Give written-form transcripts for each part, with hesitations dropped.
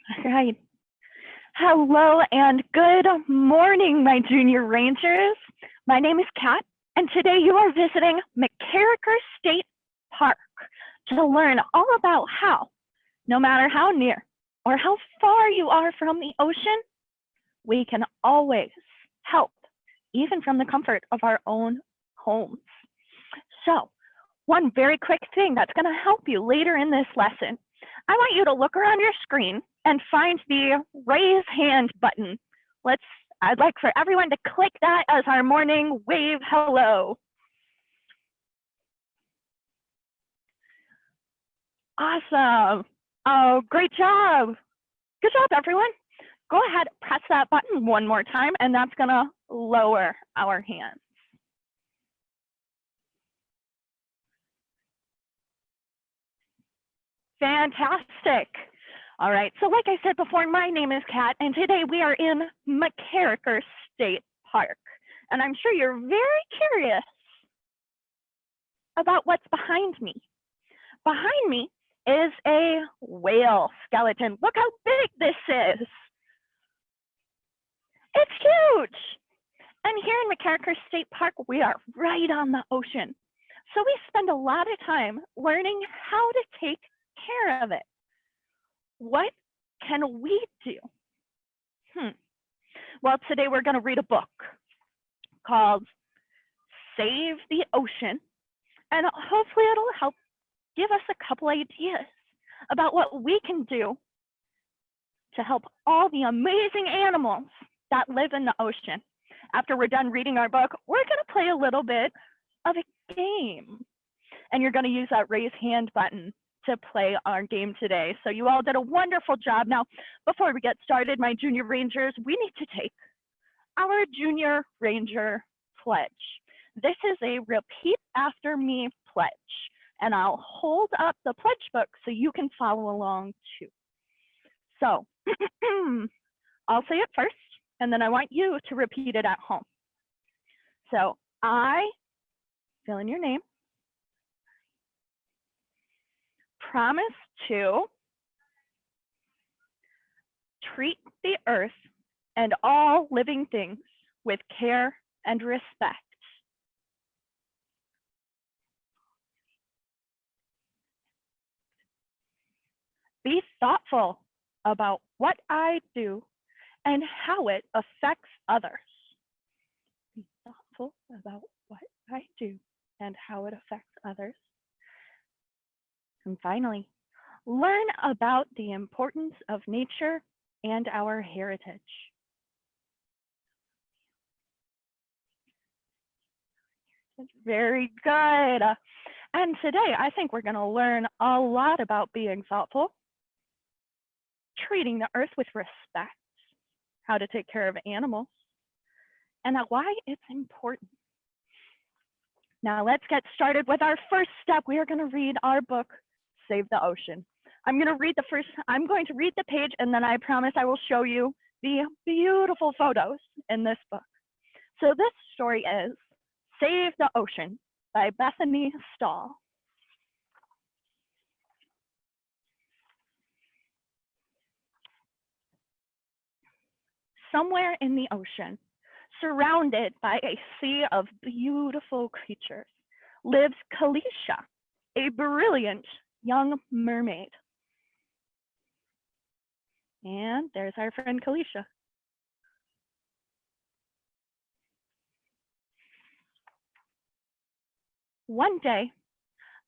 All right. Hello and good morning, my junior rangers. My name is Kat, and today you are visiting McCarraker State Park to learn all about how, no matter how near or how far you are from the ocean, we can always help, even from the comfort of our own homes. So, one very quick thing that's going to help you later in this lesson. I want you to look around your screen and find the raise hand button. I'd like for everyone to click that as our morning wave hello. Awesome. Oh, great job. Good job, everyone. Go ahead, press that button one more time, and that's going to lower our hands. Fantastic. All right, so like I said before, my name is Kat, and today we are in McCarraker State Park. And I'm sure you're very curious about what's behind me. Behind me is a whale skeleton. Look how big this is. It's huge. And here in McCarraker State Park, we are right on the ocean. So we spend a lot of time learning how to take care of it. What can we do? Well, today we're going to read a book called Save the Ocean, and hopefully it'll help give us a couple ideas about what we can do to help all the amazing animals that live in the ocean. After we're done reading our book, we're going to play a little bit of a game, and you're going to use that raise hand button to play our game today. So you all did a wonderful job. Now, before we get started, my junior rangers, we need to take our junior ranger pledge. This is a repeat after me pledge, and I'll hold up the pledge book so you can follow along too. So I'll say it first, and then I want you to repeat it at home. So I, fill in your name, promise to treat the earth and all living things with care and respect. Be thoughtful about what I do and how it affects others. Be thoughtful about what I do and how it affects others. And finally, learn about the importance of nature and our heritage. Very good. And today, I think we're going to learn a lot about being thoughtful, treating the earth with respect, how to take care of animals, and why it's important. Now let's get started with our first step. We are going to read our book, Save the Ocean. I'm going to read the page, and then I promise I will show you the beautiful photos in this book. So this story is Save the Ocean by Bethany Stahl. Somewhere in the ocean, surrounded by a sea of beautiful creatures, lives Kalisha, a brilliant young mermaid. And there's our friend Kalisha. One day,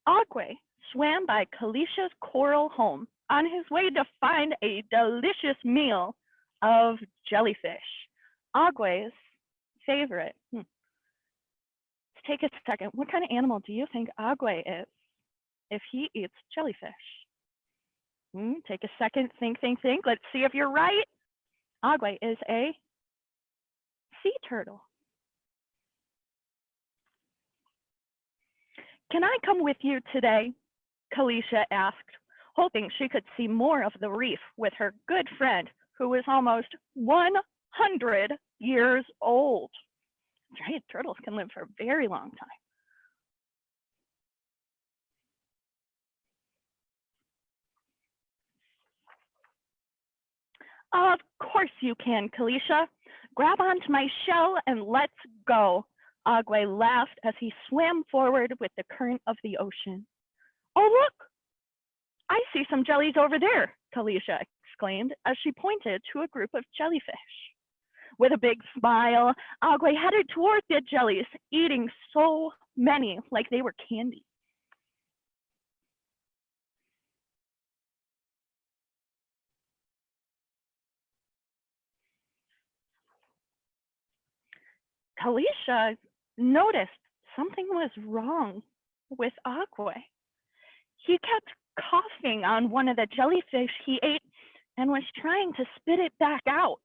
Agwe swam by Kalisha's coral home on his way to find a delicious meal of jellyfish, Agwe's favorite. Let's take a second. What kind of animal do you think Agwe is if he eats jellyfish? Take a second, think. Let's see if you're right. Agwe is a sea turtle. Can I come with you today? Kalisha asked, hoping she could see more of the reef with her good friend, who was almost 100 years old. Giant turtles can live for a very long time. Of course you can, Kalisha. Grab onto my shell and let's go. Agwe laughed as he swam forward with the current of the ocean. Oh, look! I see some jellies over there, Kalisha exclaimed as she pointed to a group of jellyfish. With a big smile, Agwe headed toward the jellies, eating so many like they were candy. Kalisha noticed something was wrong with Agwe. He kept coughing on one of the jellyfish he ate and was trying to spit it back out.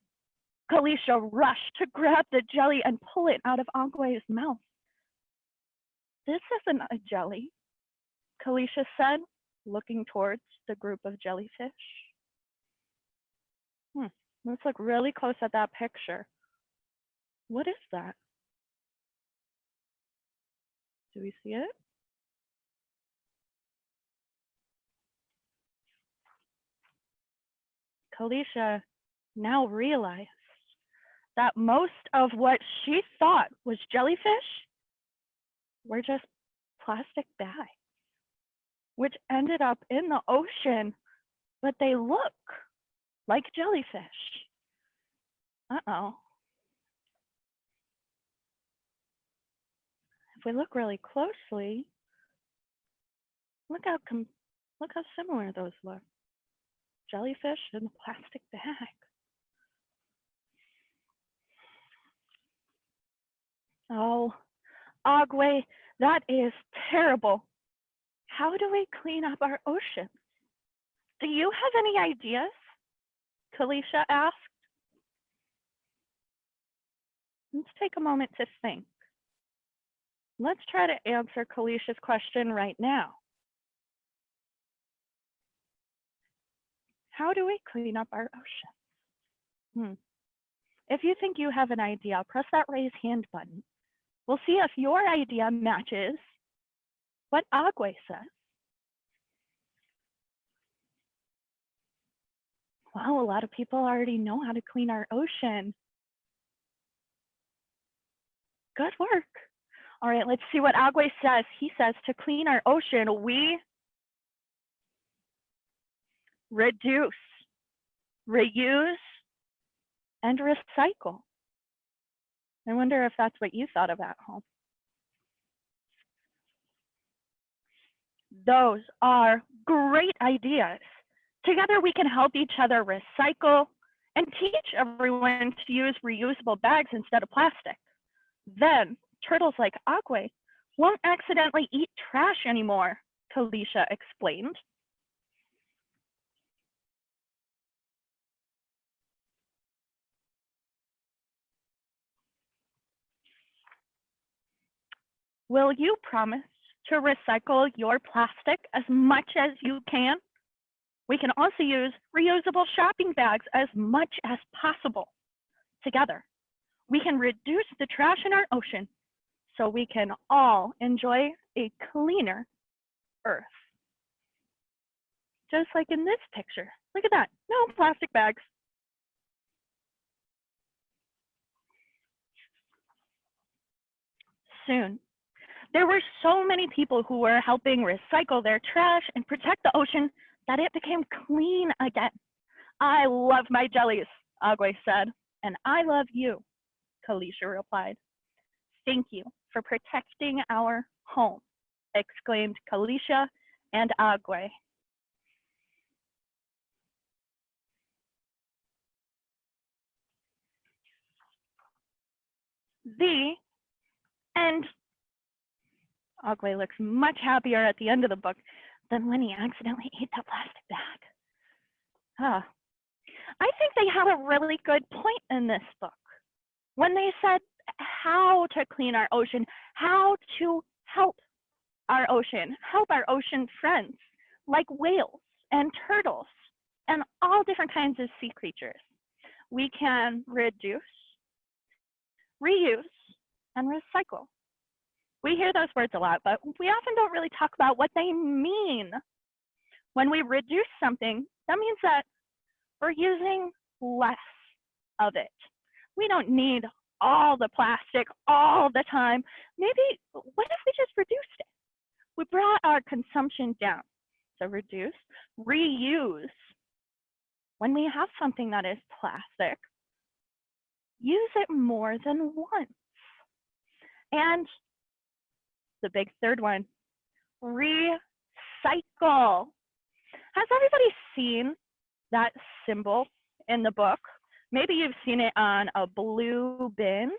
Kalisha rushed to grab the jelly and pull it out of Agwe's mouth. This isn't a jelly, Kalisha said, looking towards the group of jellyfish. Let's look really close at that picture. What is that? Do we see it? Kalisha now realized that most of what she thought was jellyfish were just plastic bags, which ended up in the ocean, but they look like jellyfish. Uh-oh. If we look really closely, look how similar those look. Jellyfish in a plastic bag. Oh, Agwe, that is terrible. How do we clean up our oceans? Do you have any ideas? Kalisha asked. Let's take a moment to think. Let's try to answer Kalisha's question right now. How do we clean up our ocean? If you think you have an idea, press that raise hand button. We'll see if your idea matches what Agwe says. Wow, a lot of people already know how to clean our ocean. Good work. All right, let's see what Agwe says. He says to clean our ocean, we reduce, reuse, and recycle. I wonder if that's what you thought of at home. Those are great ideas. Together we can help each other recycle and teach everyone to use reusable bags instead of plastic. Then turtles like Agwe won't accidentally eat trash anymore, Kalisha explained. Will you promise to recycle your plastic as much as you can? We can also use reusable shopping bags as much as possible. Together, we can reduce the trash in our ocean so we can all enjoy a cleaner Earth. Just like in this picture. Look at that. No plastic bags. Soon, there were so many people who were helping recycle their trash and protect the ocean that it became clean again. I love my jellies, Agwe said, and I love you, Kalisha replied. Thank you for protecting our home, exclaimed Kalisha and Agwe. The end. Agwe looks much happier at the end of the book than when he accidentally ate that plastic bag. I think they have a really good point in this book when they said how to clean our ocean, how to help our ocean friends like whales and turtles and all different kinds of sea creatures. We can reduce, reuse, and recycle. We hear those words a lot, but we often don't really talk about what they mean. When we reduce something, that means that we're using less of it. We don't need all the plastic all the time. Maybe, what if we just reduced it? We brought our consumption down. So reduce, reuse. When we have something that is plastic, use it more than once. And the big third one, recycle. Has everybody seen that symbol in the book? Maybe you've seen it on a blue bin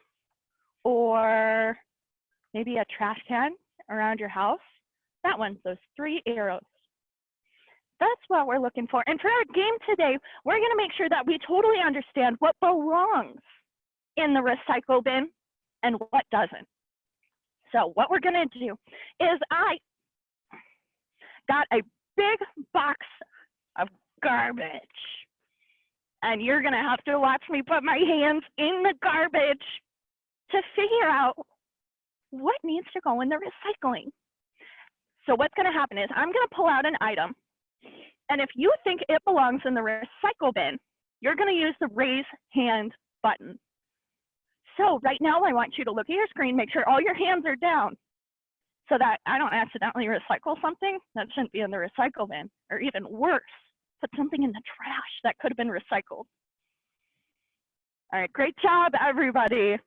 or maybe a trash can around your house. That one, those 3 arrows. That's what we're looking for. And for our game today, we're going to make sure that we totally understand what belongs in the recycle bin and what doesn't. So what we're going to do is I got a big box of garbage. And you're going to have to watch me put my hands in the garbage to figure out what needs to go in the recycling. So what's going to happen is I'm going to pull out an item. And if you think it belongs in the recycle bin, you're going to use the raise hand button. So right now I want you to look at your screen, make sure all your hands are down so that I don't accidentally recycle something that shouldn't be in the recycle bin, or even worse, put something in the trash that could have been recycled. All right, great job, everybody.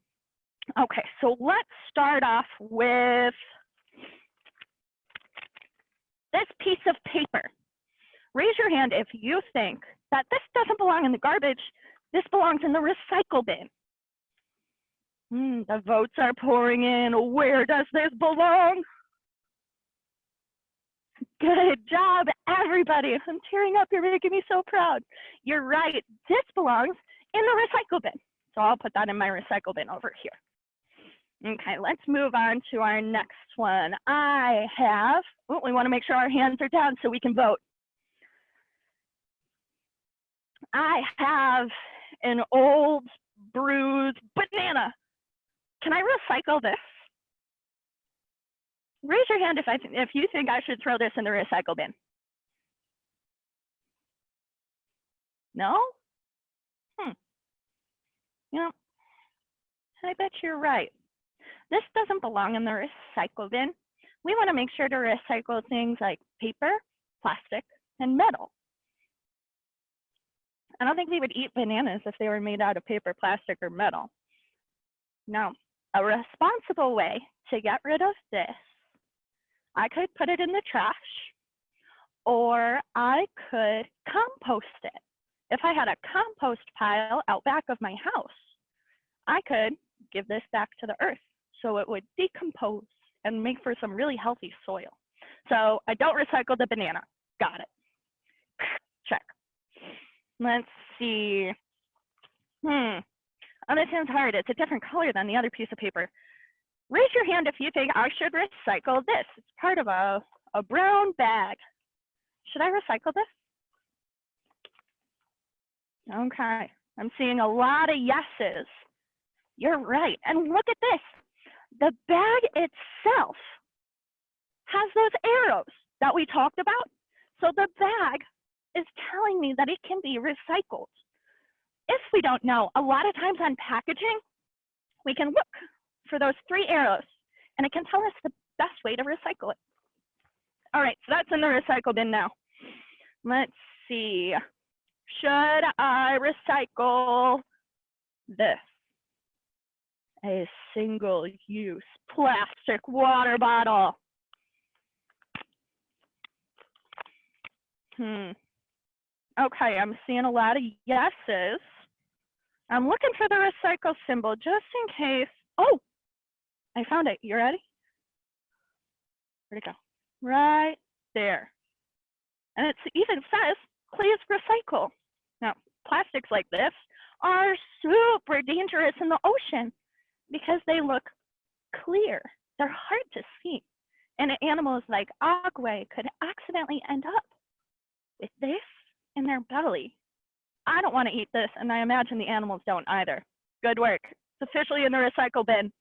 Okay, so let's start off with this piece of paper. Raise your hand if you think that this doesn't belong in the garbage, this belongs in the recycle bin. The votes are pouring in. Where does this belong? Good job, everybody. I'm tearing up. You're making me so proud. You're right. This belongs in the recycle bin. So I'll put that in my recycle bin over here. Okay, let's move on to our next one. We want to make sure our hands are down so we can vote. I have an old bruised banana. Can I recycle this? Raise your hand if you think I should throw this in the recycle bin. No? You know, I bet you're right. This doesn't belong in the recycle bin. We want to make sure to recycle things like paper, plastic, and metal. I don't think we would eat bananas if they were made out of paper, plastic, or metal. Now, a responsible way to get rid of this, I could put it in the trash, or I could compost it. If I had a compost pile out back of my house, I could give this back to the earth so it would decompose and make for some really healthy soil. So I don't recycle the banana. Got it. Check. Let's see. Oh, that sounds hard. It's a different color than the other piece of paper. Raise your hand if you think I should recycle this. It's part of a brown bag. Should I recycle this? Okay, I'm seeing a lot of yeses. You're right. And look at this. The bag itself has those arrows that we talked about. So the bag is telling me that it can be recycled. If we don't know, a lot of times on packaging, we can look for those 3 arrows and it can tell us the best way to recycle it. All right, so that's in the recycle bin now. Let's see. Should I recycle this? A single-use plastic water bottle. Okay, I'm seeing a lot of yeses. I'm looking for the recycle symbol just in case. Oh, I found it. You ready? Where'd it go? Right there. And it even says, please recycle. Now, plastics like this are super dangerous in the ocean because they look clear. They're hard to see. And animals like agwe could accidentally end up with this in their belly. I don't want to eat this, and I imagine the animals don't either. Good work. It's officially in the recycle bin.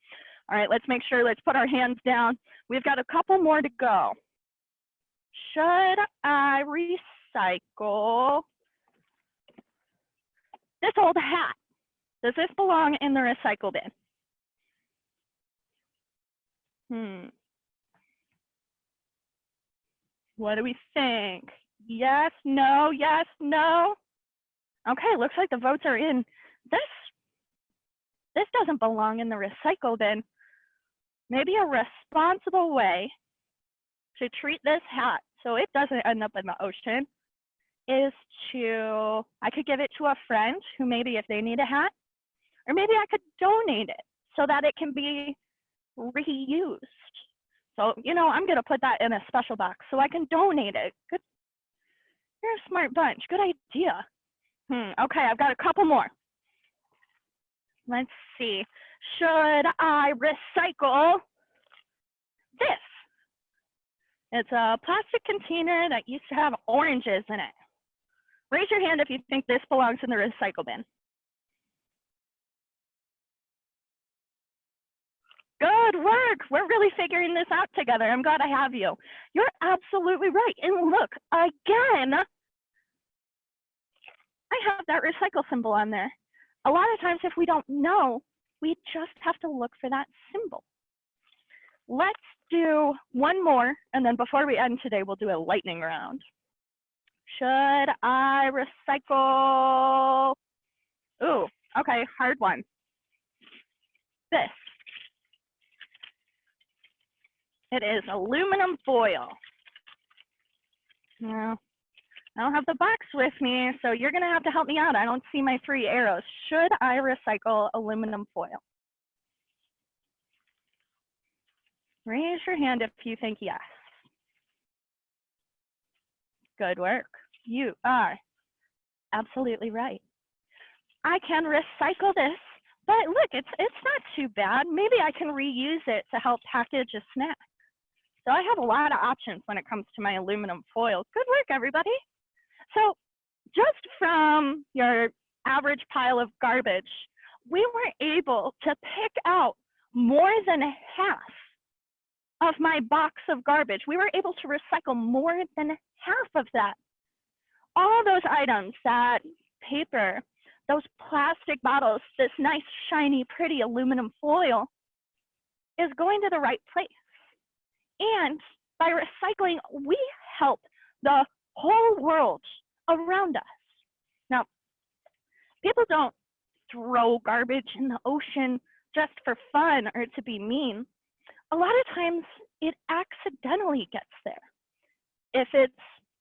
All right, let's make sure, let's put our hands down. We've got a couple more to go. Should I recycle This old hat, does this belong in the recycle bin? What do we think? Yes, no, yes, no. Okay, looks like the votes are in. This doesn't belong in the recycle bin. Maybe a responsible way to treat this hat so it doesn't end up in the ocean is I could give it to a friend who maybe if they need a hat, or maybe I could donate it so that it can be reused. So, I'm going to put that in a special box so I can donate it. Good. You're a smart bunch. Good idea. Okay, I've got a couple more. Let's see. Should I recycle this? It's a plastic container that used to have oranges in it. Raise your hand if you think this belongs in the recycle bin. Good work. We're really figuring this out together. I'm glad I have you. You're absolutely right. And look, again, I have that recycle symbol on there. A lot of times if we don't know, we just have to look for that symbol. Let's do one more, and then before we end today, we'll do a lightning round. Should I recycle? Ooh, okay, hard one. This. It is aluminum foil. Now, I don't have the box with me, so you're going to have to help me out. I don't see my 3 arrows. Should I recycle aluminum foil? Raise your hand if you think yes. Good work. You are absolutely right. I can recycle this, but look, it's not too bad. Maybe I can reuse it to help package a snack. So I have a lot of options when it comes to my aluminum foil. Good work, everybody. So just from your average pile of garbage, we were able to pick out more than half of my box of garbage. We were able to recycle more than half of that. All those items, that paper, those plastic bottles, this nice, shiny, pretty aluminum foil is going to the right place. And by recycling, we help the whole world around us. Now, people don't throw garbage in the ocean just for fun or to be mean. A lot of times it accidentally gets there. If it's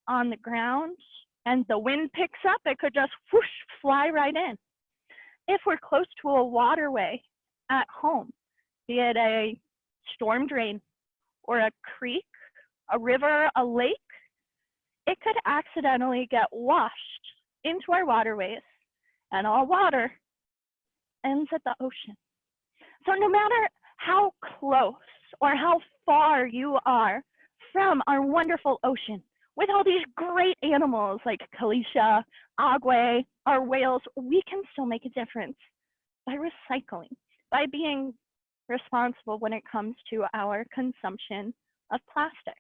on the ground and the wind picks up, it could just whoosh, fly right in. If we're close to a waterway at home, be it a storm drain or a creek, a river, a lake, it could accidentally get washed into our waterways, and all water ends at the ocean. So no matter how close or how far you are from our wonderful ocean, with all these great animals like Kalisha, Agwe, our whales, we can still make a difference by recycling, by being responsible when it comes to our consumption of plastic.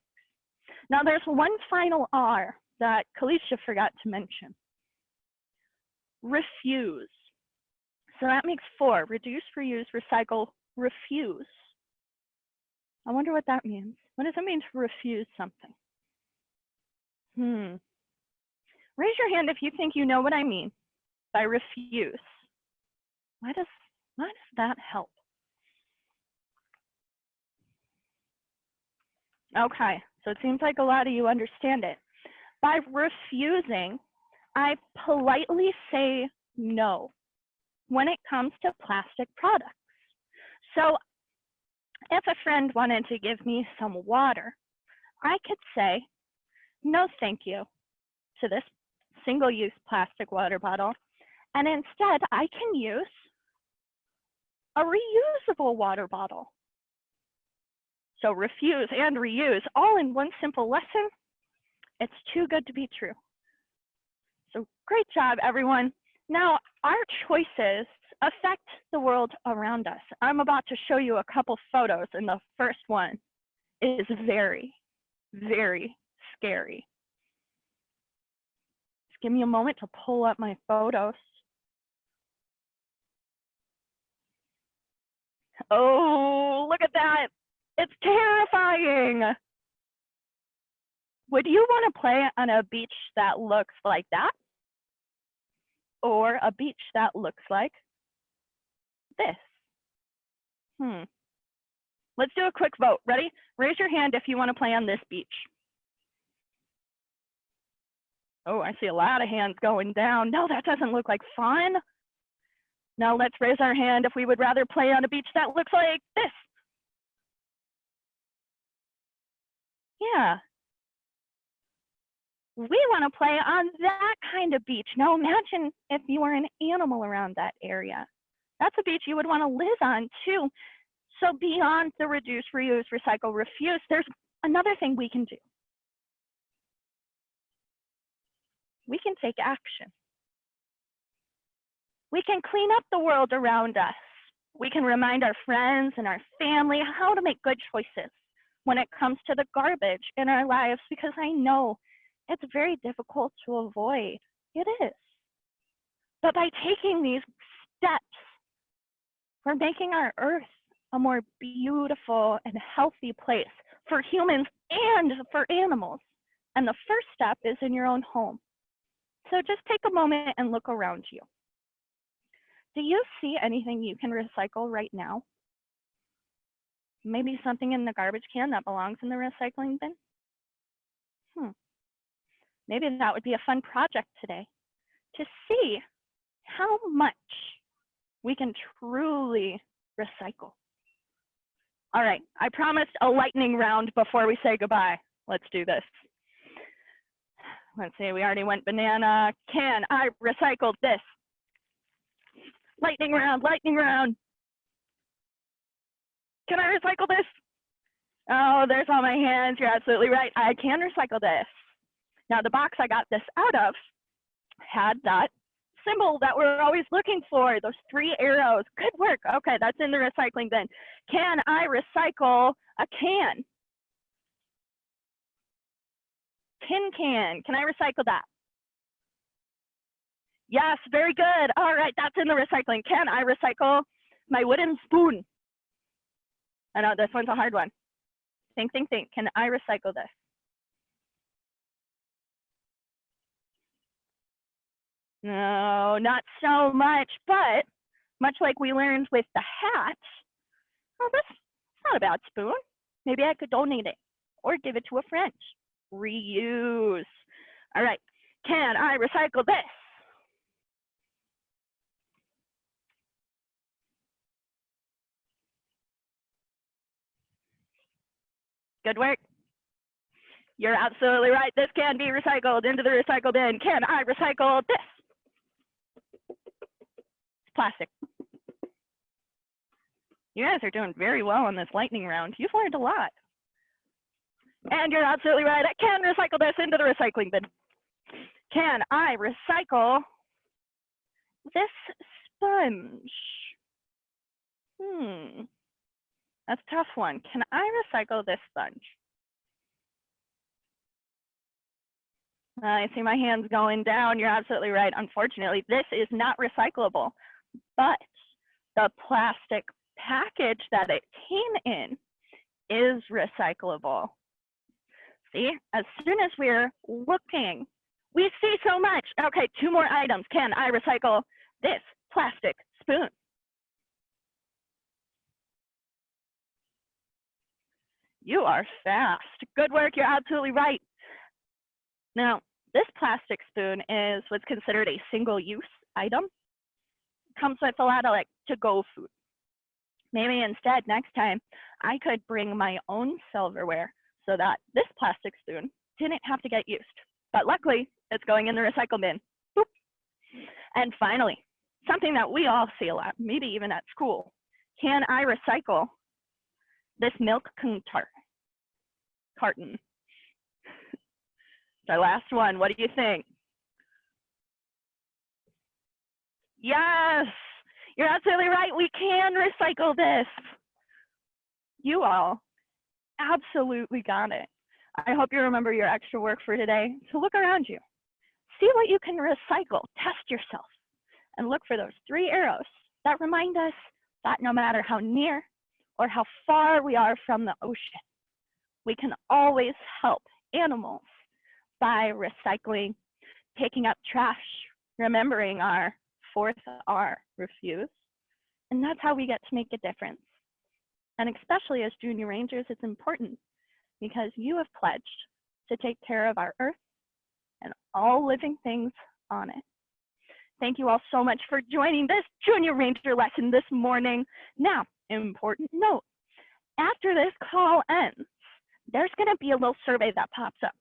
Now there's one final R that Kalisha forgot to mention. Refuse. So that makes 4. Reduce, reuse, recycle, refuse. I wonder what that means. What does it mean to refuse something? Raise your hand if you think you know what I mean by refuse. Why does that help? Okay, so it seems like a lot of you understand it. By refusing, I politely say no when it comes to plastic products. So if a friend wanted to give me some water, I could say, no, thank you to this single-use plastic water bottle. And instead, I can use a reusable water bottle. So refuse and reuse all in one simple lesson. It's too good to be true. So great job, everyone. Now, our choices affect the world around us. I'm about to show you a couple photos, and the first one is very, very scary. Just give me a moment to pull up my photos. Oh, look at that. It's terrifying. Would you want to play on a beach that looks like that? Or a beach that looks like this? Let's do a quick vote. Ready? Raise your hand if you want to play on this beach. Oh, I see a lot of hands going down. No, that doesn't look like fun. Now let's raise our hand if we would rather play on a beach that looks like this. Yeah. We want to play on that kind of beach. Now imagine if you were an animal around that area. That's a beach you would want to live on too. So beyond the reduce, reuse, recycle, refuse, there's another thing we can do. We can take action. We can clean up the world around us. We can remind our friends and our family how to make good choices when it comes to the garbage in our lives, because I know it's very difficult to avoid. It is. But by taking these steps, we're making our earth a more beautiful and healthy place for humans and for animals. And the first step is in your own home. So just take a moment and look around you. Do you see anything you can recycle right now? Maybe something in the garbage can that belongs in the recycling bin? Maybe that would be a fun project today, to see how much we can truly recycle. All right, I promised a lightning round before we say goodbye. Let's do this. Let's see, we already went banana. Can I recycle this? Lightning round, lightning round. Can I recycle this? Oh, there's all my hands. You're absolutely right. I can recycle this. Now, the box I got this out of had that symbol that we're always looking for, those 3 arrows. Good work. Okay, that's in the recycling bin. Can I recycle a can? Tin can. Can I recycle that? Yes, very good. All right, that's in the recycling. Can I recycle my wooden spoon? I know this one's a hard one. Think, think, think. Can I recycle this? No, not so much, but much like we learned with the hat, oh, that's not a bad spoon. Maybe I could donate it or give it to a friend. Reuse. All right, can I recycle this? Good work. You're absolutely right. This can be recycled into the recycle bin. Can I recycle this? It's plastic. You guys are doing very well on this lightning round. You've learned a lot. And you're absolutely right. I can recycle this into the recycling bin. Can I recycle this sponge? That's a tough one. Can I recycle this sponge? I see my hands going down. You're absolutely right. Unfortunately, this is not recyclable, but the plastic package that it came in is recyclable. See, as soon as we're looking, we see so much. Okay, 2 more items. Can I recycle this plastic spoon? You are fast. Good work. You're absolutely right. Now, this plastic spoon is what's considered a single-use item. It comes with a lot of like to-go food. Maybe instead, next time, I could bring my own silverware so that this plastic spoon didn't have to get used. But luckily, it's going in the recycle bin. Boop. And finally, something that we all see a lot, maybe even at school. Can I recycle this milk carton? It's our last one. What do you think? Yes, you're absolutely right. We can recycle this. You all absolutely got it. I hope you remember your extra work for today. So look around you. See what you can recycle. Test yourself. And look for those 3 arrows that remind us that no matter how near or how far we are from the ocean. We can always help animals by recycling, taking up trash, remembering our fourth R, refuse. And that's how we get to make a difference. And especially as junior rangers, it's important because you have pledged to take care of our earth and all living things on it. Thank you all so much for joining this junior ranger lesson this morning. Now, important note, after this call ends, there's gonna be a little survey that pops up.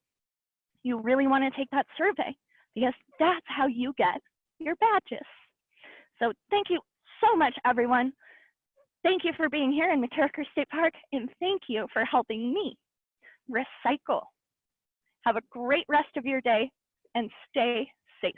You really wanna take that survey because that's how you get your badges. So thank you so much, everyone. Thank you for being here in McCarricker State Park, and thank you for helping me recycle. Have a great rest of your day and stay safe.